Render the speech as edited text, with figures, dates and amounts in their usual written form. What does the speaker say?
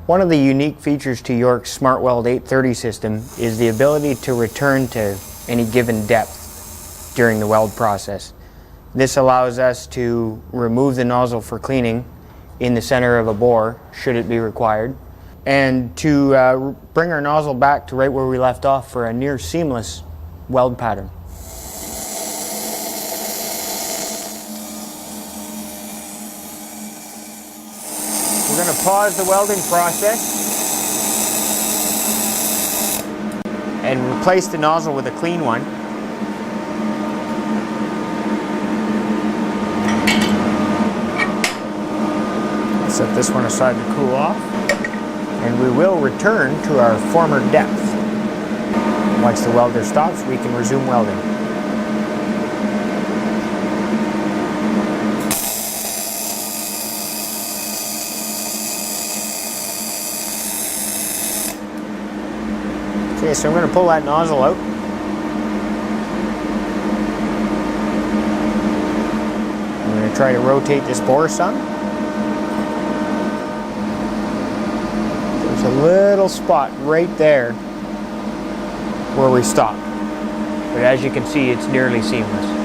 One of the unique features to York's Smart Weld 830 system is the ability to return to any given depth during the weld process. This allows us to remove the nozzle for cleaning in the center of a bore, should it be required, and to bring our nozzle back to right where we left off for a near seamless weld pattern. We're going to pause the welding process and replace the nozzle with a clean one. Set this one aside to cool off, and we will return to our former depth. Once the welder stops, we can resume welding. Okay, so I'm going to pull that nozzle out. I'm going to try to rotate this bore some. There's a little spot right there where we stop, but as you can see, it's nearly seamless.